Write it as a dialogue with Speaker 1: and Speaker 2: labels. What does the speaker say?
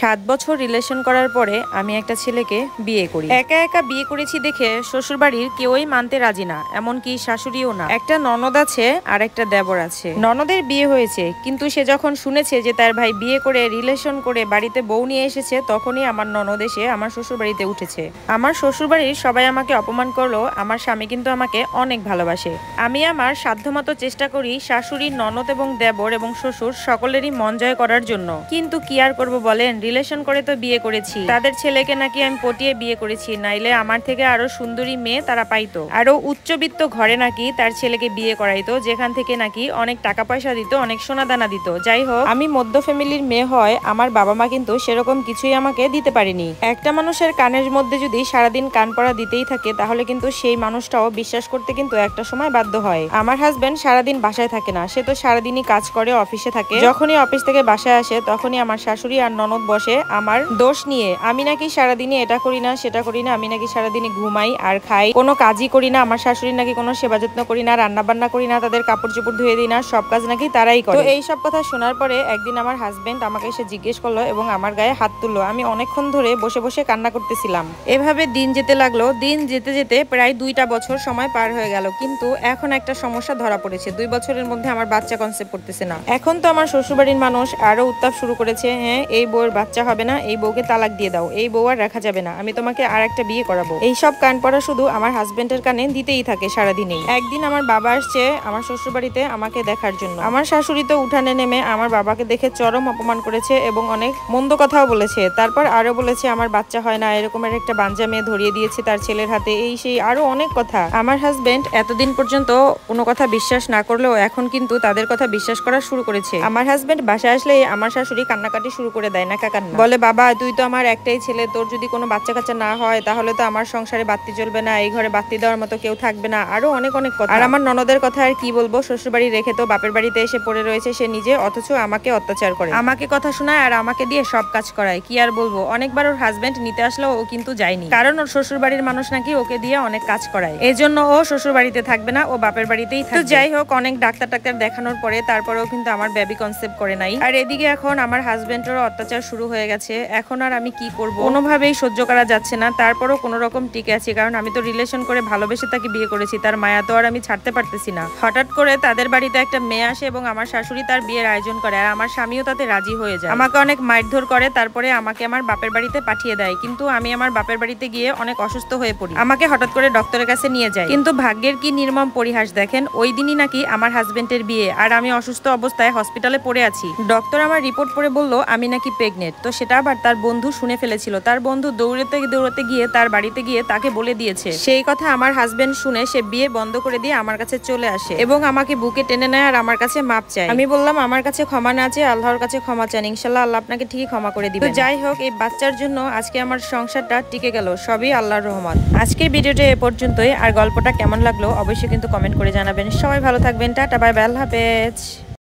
Speaker 1: 7 বছর রিলেশন করার পরে আমি একটা ছেলেকে বিয়ে করি। একা একা বিয়ে করেছি দেখে শ্বশুরবাড়ির কেউই মানতে রাজি না, এমনকি শাশুড়িও না। একটা ননদ আছে আর একটা দেবর আছে। ননদের বিয়ে হয়েছে, কিন্তু সে যখন শুনেছে যে তার ভাই বিয়ে করে রিলেশন করে বাড়িতে বউ নিয়ে এসেছে, তখনই আমার ননদ এসে আমার শ্বশুর বাড়িতে উঠেছে। আমার শ্বশুরবাড়ির সবাই আমাকে অপমান করলো, আমার স্বামী কিন্তু আমাকে অনেক ভালোবাসে। আমি আমার সাধ্যমতো চেষ্টা করি শাশুড়ি, ননদ এবং দেবর এবং শ্বশুর সকলেরই মন জয় করার জন্য। কিন্তু কি আর করবো বলেন, রিলেশন করে তো বিয়ে করেছি, তাদের ছেলেকে নাকি আমি পটিয়ে বিয়ে করেছি, নাইলে আমার থেকে আরো সুন্দরী মেয়ে তারা পাইতো। আরো উচ্চবিত্ত ঘরে নাকি তার ছেলেকে বিয়ে করাইতো, যেখান থেকে নাকি অনেক টাকা পয়সা দিত, অনেক সোনা দানা দিত। যাই হোক, আমি মধ্য ফ্যামিলির মেয়ে হয় আমার বাবা মা কিন্তু সেরকম কিছুই আমাকে দিতে পারেনি। একটা মানুষের কানের মধ্যে যদি সারাদিন কান পড়া দিতেই থাকে, তাহলে কিন্তু সেই মানুষটাও বিশ্বাস করতে কিন্তু একটা সময় বাধ্য হয়। আমার হাজবেন্ড সারাদিন বাসায় থাকে না, সে তো সারাদিনই কাজ করে, অফিসে থাকে। যখনই অফিস থেকে বাসায় আসে, তখনই আমার শাশুড়ি আর ননদ বসে আমার দোষ নিয়ে। আমি নাকি সারাদিনই এটা করি না, সেটা করি না, আমি নাকি সারাদিনই ঘুমাই আর খাই, কোনো কাজই করি না। আমার শাশুড়ি নাকি কোনো সেবা যত্ন করি না, রান্না বান্না করি না, তাদের কাপড় চোপড় ধুয়ে দিই না, সব কাজ নাকি তারাই করে। তো এই সব কথা শোনার পরে একদিন আমার হাজবেন্ড আমাকে এসে জিজ্ঞেস করলো এবং আমার গায়ে হাত তুললো। আমি অনেকক্ষণ ধরে বসে বসে কান্না করতেছিলাম। এভাবে দিন যেতে লাগলো। দিন যেতে যেতে প্রায় 2টা বছর সময় পার হয়ে গেল, কিন্তু এখন একটা সমস্যা ধরা পড়েছে। 2 বছরের মধ্যে আমার বাচ্চা কনসেপ্ট করতেছে না। এখন তো আমার শ্বশুরবাড়ির মানুষ আরো উত্তাপ শুরু করেছে। হ্যাঁ, এই বউয়ের বাচ্চা হবে না, এই বউকে তালাক দিয়ে দাও, এই বউ আর রাখা যাবে না, আমি তোমাকে আর একটা বিয়ে করাবো। এই সব কান পড়া শুধু আমার হাজবেন্ডের কানে দিতেই থাকে সারাদিনেই। একদিন আমার বাবা আসছে আমার শ্বশুরবাড়িতে আমাকে দেখার জন্য। আমার শাশুড়ি তো উঠানে নেমে আমার বাবাকে দেখে চরম অপমান করেছে এবং অনেক মন্দ কথাও বলেছে। তারপর আরো বলেছে আমার বাচ্চা হয় না, এরকমের একটা বাঞ্জা মেয়ে ধরিয়ে দিয়েছে তার ছেলের হাতে, এই সেই আরো অনেক কথা। আমার হাজবেন্ড এতদিন পর্যন্ত কোনো কথা বিশ্বাস না করলেও এখন কিন্তু তাদের কথা বিশ্বাস করা শুরু করেছে। আমার হাজবেন্ড বাসায় আসলে আমার শাশুড়ি কান্নাকাটি শুরু করে দেয়, না কান্না। বলে, বাবা তুই তো আমার একটাই ছেলে, তোর যদি কোনো বাচ্চা কাচ্চা না হয় তাহলে তো আমার সংসারে বাতি জ্বলবে না, এই ঘরে বাতি দেওয়ার মতো কেউ থাকবে না, আরো অনেক অনেক কথা। আর আমার ননদের কথা আর কি বলবো, শ্বশুর বাড়ি রেখে তো বাপের বাড়িতে এসে পড়ে রয়েছে সে নিজে, অথচ আমাকে অত্যাচার করে, আমাকে কথা শোনায় আর আমাকে দিয়ে সব কাজ করায়। কি আর বলবো, অনেকবার ওর হাজবেন্ড নিতে আসলেও ও কিন্তু যায়নি, কারণ ওর শ্বশুর বাড়ির মানুষ নাকি ওকে দিয়ে অনেক কাজ করায়। এই জন্য ও শ্বশুর বাড়িতে থাকবে না, ও বাপের বাড়িতেই থাকবে। তো যাই হোক, অনেক ডাক্তার দেখানোর পরে তারপরেও কিন্তু আমার বেবি কনসেপ্ট করে নাই। আর এদিকে এখন আমার হাজবেন্ডেরও অত্যাচার শুরু হয়ে গেছে। এখন আর আমি কি করব, কোনোভাবেই সহ্য করা যাচ্ছে না। তারপরও কোনো রকম টিকে আছি, কারণ আমি তো রিলেশন করে ভালোবেসে তাকে বিয়ে করেছি, তার মায়া তো আর আমি ছাড়তে পারতেছি না। হঠাৎ করে তাদের বাড়িতে একটা মেয়ে আসে এবং আমার শাশুড়ি তার বিয়ের আয়োজন করে, আর আমার স্বামীও তাতে রাজি হয়ে যায়। আমাকে অনেক মারধর করে, তারপরে আমাকে আমার বাপের বাড়িতে পাঠিয়ে দেয়। কিন্তু আমি আমার বাপের বাড়িতে গিয়ে অনেক অসুস্থ হয়ে পড়ি, আমাকে হঠাৎ করে ডক্টরের কাছে নিয়ে যায়। কিন্তু ভাগ্যের কি নির্মম পরিহাস দেখেন, ওই দিনই নাকি আমার হাজবেন্ডের বিয়ে, আর আমি অসুস্থ অবস্থায় হসপিটালে পড়ে আছি। ডক্টর আমার রিপোর্ট পড়ে বললো আমি নাকি প্রেগনেন্ট। তো সেটা আবার তার বন্ধু শুনে ফেলেছিল, তার বন্ধু দৌড়াতে গিয়ে তার বাড়িতে গিয়ে তাকে বলে দিয়েছে। সেই কথা আমার হাজবেন্ড শুনে সে বিয়ে বন্ধ করে দিয়ে আমার কাছে চলে আসে এবং আমাকে বুকে টেনে নেয় আর আমার কাছে মাপ চায়। আমি বললাম আমার কাছে ক্ষমা না চেয়ে আল্লাহর কাছে ক্ষমা চান, ইনশাল্লাহ আল্লাহ আপনাকে ঠিকই ক্ষমা করে দিবেন। তো যাই হোক, এই বাচ্চার জন্য আজকে আমার সংসারটা টিকে গেল, সবই আল্লাহর রহমত। আজকের ভিডিওটা এ পর্যন্তই। আর গল্পটা কেমন লাগলো অবশ্যই কিন্তু কমেন্ট করে জানাবেন। সবাই ভালো থাকবেন, টাটা বাই বাই, আল্লাহ হাফেজ।